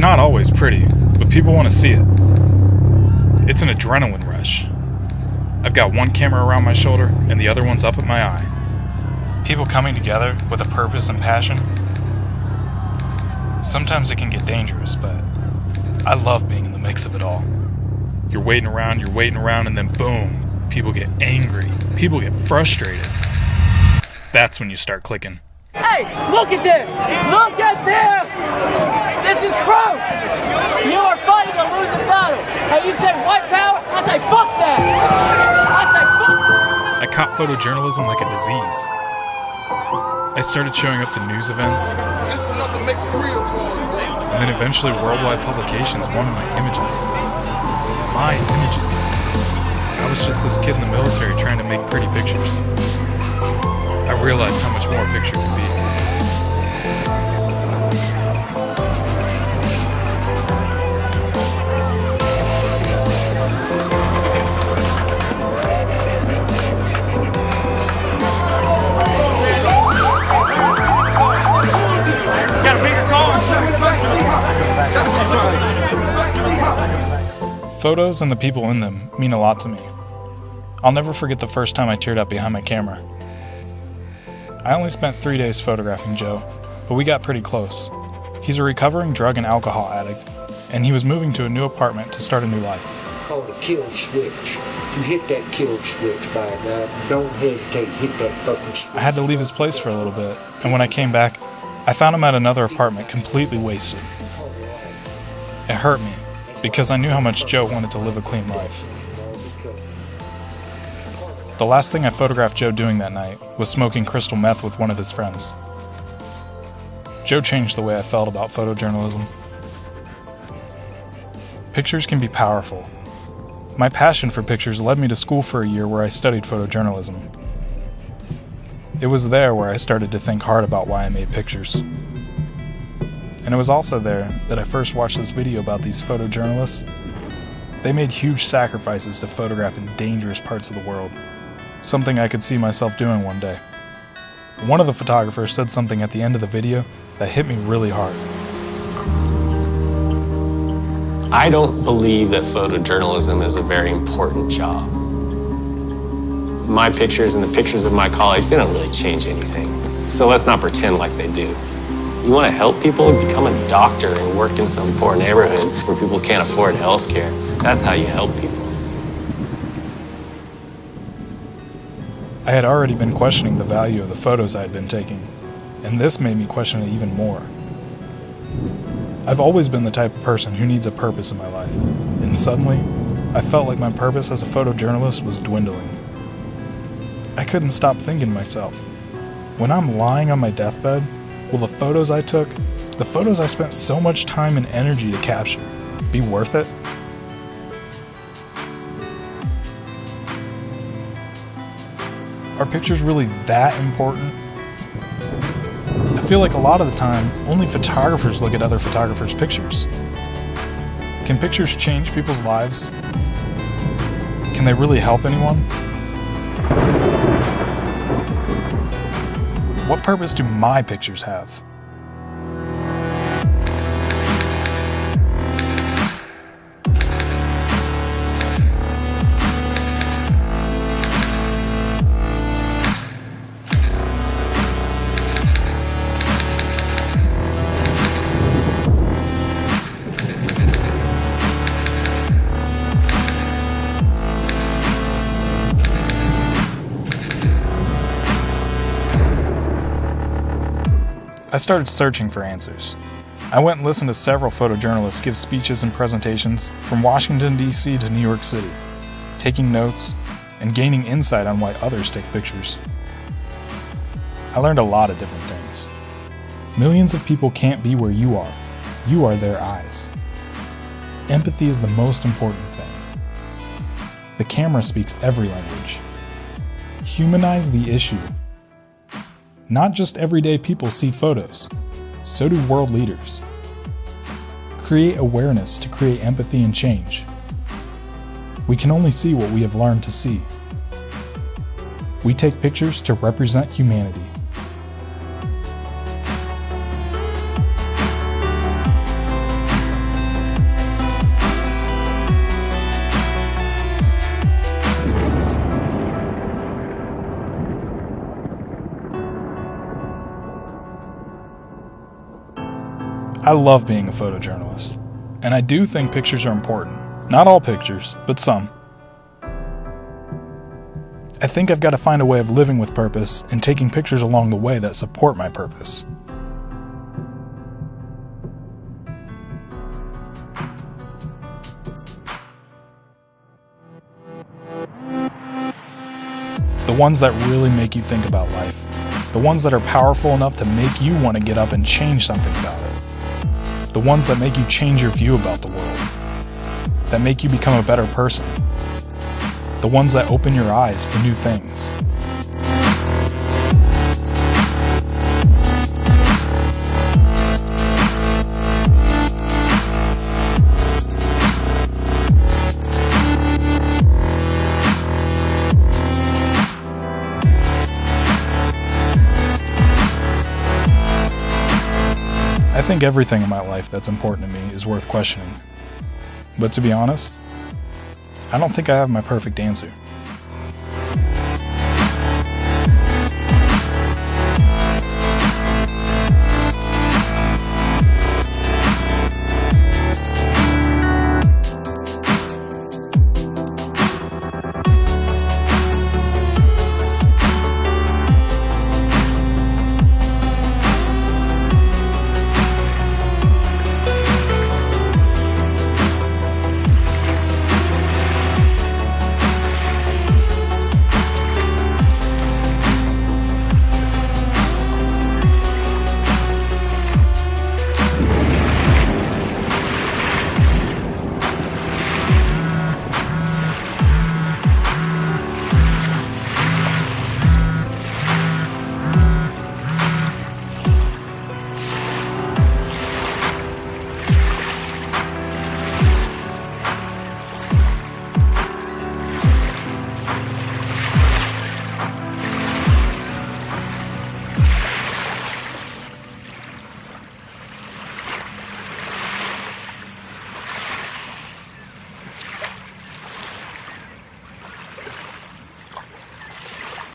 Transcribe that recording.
not always pretty, but people want to see it. It's an adrenaline rush. I've got one camera around my shoulder and the other one's up at my eye. People coming together with a purpose and passion. Sometimes it can get dangerous, but I love being in the mix of it all. You're waiting around, and then boom, people get angry. People get frustrated. That's when you start clicking. Hey, look at this! Look at this! This is proof! You are fighting a losing battle. And you say white power? I say fuck that! I say fuck that! I caught photojournalism like a disease. I started showing up to news events. And then eventually worldwide publications wanted my images. My images. I was just this kid in the military trying to make pretty pictures. I realized how much more a picture could be. Got a bigger car? Photos and the people in them mean a lot to me. I'll never forget the first time I teared up behind my camera. I only spent 3 days photographing Joe, but we got pretty close. He's a recovering drug and alcohol addict, and he was moving to a new apartment to start a new life. Called a kill switch. You hit that kill switch by now. Don't hesitate, hit that fucking switch. I had to leave his place for a little bit, and when I came back, I found him at another apartment completely wasted. It hurt me, because I knew how much Joe wanted to live a clean life. The last thing I photographed Joe doing that night was smoking crystal meth with one of his friends. Joe changed the way I felt about photojournalism. Pictures can be powerful. My passion for pictures led me to school for a year where I studied photojournalism. It was there where I started to think hard about why I made pictures. And it was also there that I first watched this video about these photojournalists. They made huge sacrifices to photograph in dangerous parts of the world. Something I could see myself doing one day. One of the photographers said something at the end of the video that hit me really hard. I don't believe that photojournalism is a very important job. My pictures and the pictures of my colleagues, they don't really change anything. So let's not pretend like they do. You want to help people? Become a doctor and work in some poor neighborhood where people can't afford health care. That's how you help people. I had already been questioning the value of the photos I had been taking, and this made me question it even more. I've always been the type of person who needs a purpose in my life, and suddenly, I felt like my purpose as a photojournalist was dwindling. I couldn't stop thinking to myself, when I'm lying on my deathbed, will the photos I took, the photos I spent so much time and energy to capture, be worth it? Are pictures really that important? I feel like a lot of the time, only photographers look at other photographers' pictures. Can pictures change people's lives? Can they really help anyone? What purpose do my pictures have? I started searching for answers. I went and listened to several photojournalists give speeches and presentations from Washington, D.C. to New York City, taking notes and gaining insight on why others take pictures. I learned a lot of different things. Millions of people can't be where you are. You are their eyes. Empathy is the most important thing. The camera speaks every language. Humanize the issue. Not just everyday people see photos, so do world leaders. Create awareness to create empathy and change. We can only see what we have learned to see. We take pictures to represent humanity. I love being a photojournalist, and I do think pictures are important. Not all pictures, but some. I think I've got to find a way of living with purpose and taking pictures along the way that support my purpose. The ones that really make you think about life. The ones that are powerful enough to make you want to get up and change something about it. The ones that make you change your view about the world. That make you become a better person. The ones that open your eyes to new things. I think everything in my life that's important to me is worth questioning. But to be honest, I don't think I have my perfect answer.